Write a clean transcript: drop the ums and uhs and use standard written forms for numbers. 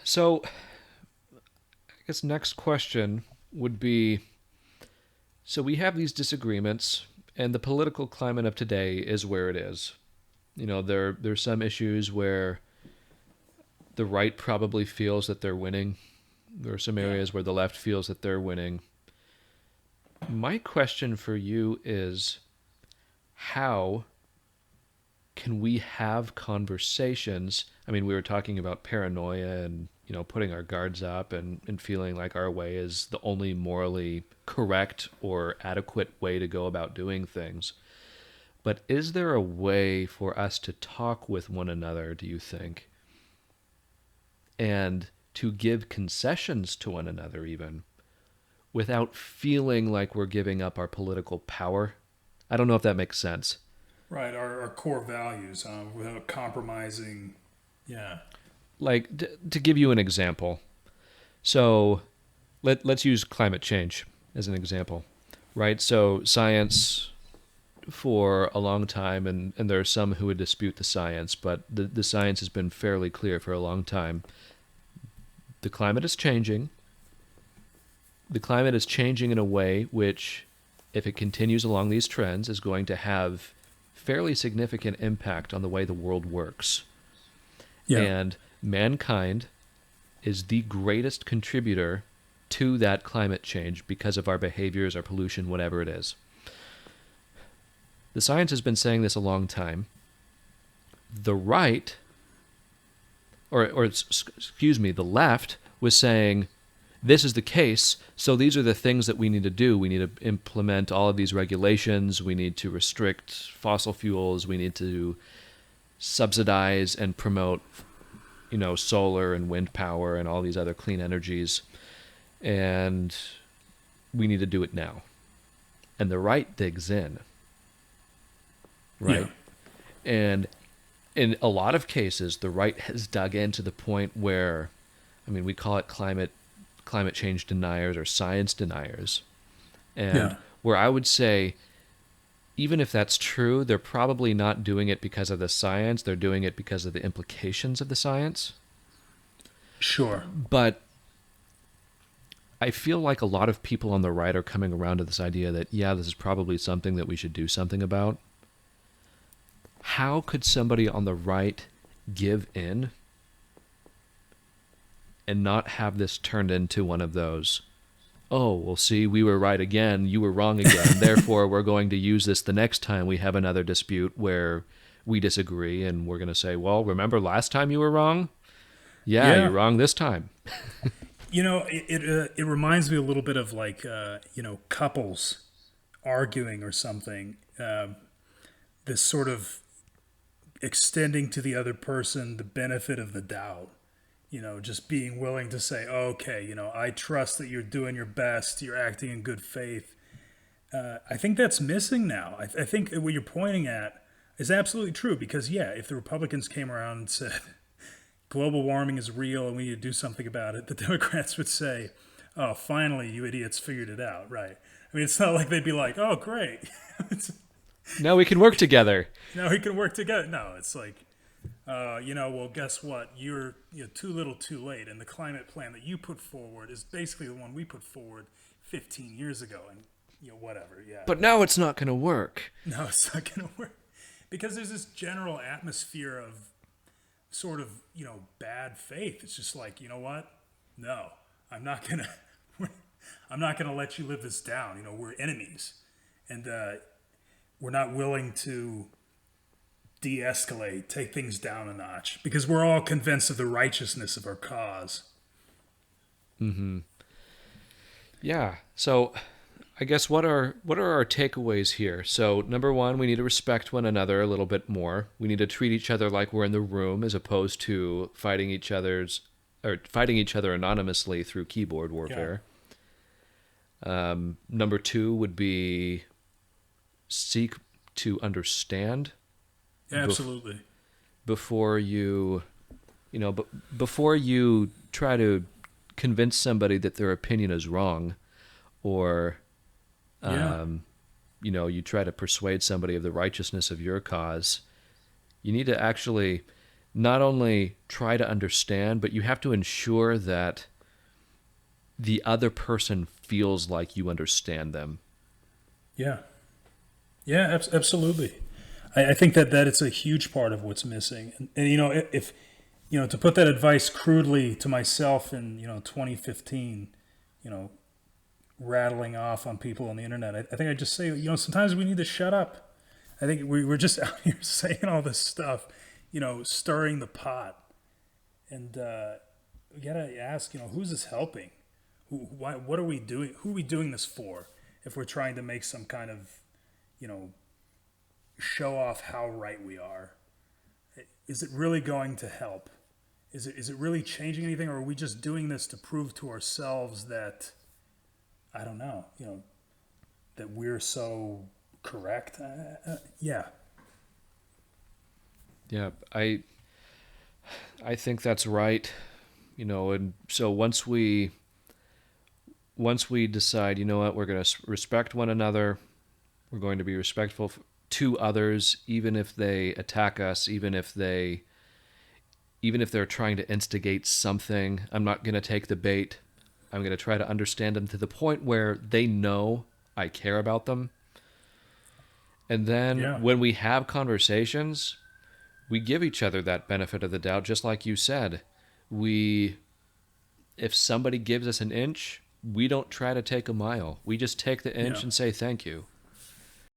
So, I guess next question would be, so we have these disagreements, and the political climate of today is where it is. There's some issues where the right probably feels that they're winning. There are some Yeah. areas where the left feels that they're winning. My question for you is, how can we have conversations? I mean, we were talking about paranoia and, putting our guards up and feeling like our way is the only morally correct or adequate way to go about doing things. But is there a way for us to talk with one another, do you think? And to give concessions to one another, even without feeling like we're giving up our political power? I don't know if that makes sense. Right. Our core values without compromising. Yeah. Like, to give you an example, so let's use climate change as an example, right? So, science for a long time, and there are some who would dispute the science, but the science has been fairly clear for a long time. The climate is changing. The climate is changing in a way which, if it continues along these trends, is going to have fairly significant impact on the way the world works. Yeah. And mankind is the greatest contributor to that climate change because of our behaviors, our pollution, whatever it is. The science has been saying this a long time. The right, or excuse me, the left was saying this is the case, so these are the things that we need to do. We need to implement all of these regulations. We need to restrict fossil fuels. We need to subsidize and promote, solar and wind power and all these other clean energies. And we need to do it now. And the right digs in, Yeah. right? And in a lot of cases, the right has dug in to the point where, I mean, we call it climate change deniers or science deniers. And Yeah. where I would say, even if that's true, they're probably not doing it because of the science. They're doing it because of the implications of the science. Sure. But I feel like a lot of people on the right are coming around to this idea that, yeah, this is probably something that we should do something about. How could somebody on the right give in and not have this turned into one of those, oh, well, see, we were right again, you were wrong again, therefore we're going to use this the next time we have another dispute where we disagree, and we're going to say, well, remember last time you were wrong? Yeah, you're Yeah. wrong this time. It reminds me a little bit of like couples arguing or something. This sort of extending to the other person the benefit of the doubt. Just being willing to say, okay, I trust that you're doing your best, you're acting in good faith. I think that's missing now. I think what you're pointing at is absolutely true because, yeah, if the Republicans came around and said global warming is real and we need to do something about it, the Democrats would say, oh, finally, you idiots figured it out, right? I mean, it's not like they'd be like, oh, great. Now we can work together. Now we can work together. No, it's like, well, guess what? You're too little too late. And the climate plan that you put forward is basically the one we put forward 15 years ago. And, whatever. Yeah. But now it's not going to work. No, it's not going to work. Because there's this general atmosphere of sort of, bad faith. It's just like, you know what? No, I'm not going to. I'm not going to let you live this down. We're enemies. And we're not willing to de-escalate, take things down a notch, because we're all convinced of the righteousness of our cause. Yeah. So I guess what are our takeaways here? So number one, we need to respect one another a little bit more. We need to treat each other like we're in the room as opposed to fighting each other anonymously through keyboard Yeah, warfare. Number two would be seek to understand bef- absolutely. before before you try to convince somebody that their opinion is wrong, or Yeah, you try to persuade somebody of the righteousness of your cause. You need to actually not only try to understand, but you have to ensure that the other person feels like you understand them. Yeah. Yeah, absolutely. I think that it's a huge part of what's missing. And you know, if you know, to put that advice crudely to myself in 2015, you know, rattling off on people on the internet, I think I just say, sometimes we need to shut up. I think we're just out here saying all this stuff, stirring the pot, and we gotta ask, who's this helping? Why? What are we doing? Who are we doing this for? If we're trying to make some kind of, you know, show off how right we are, is it really going to help? Is it really changing anything, or are we just doing this to prove to ourselves that, I don't know, that we're so correct? Yeah. Yeah, I think that's right. And so once we decide, you know what, we're going to respect one another, we're going to be respectful to others, even if they attack us, even if they're trying to instigate something. I'm not going to take the bait. I'm going to try to understand them to the point where they know I care about them. And then Yeah. when we have conversations, we give each other that benefit of the doubt, just like you said. If somebody gives us an inch, we don't try to take a mile. We just take the inch Yeah. and say thank you.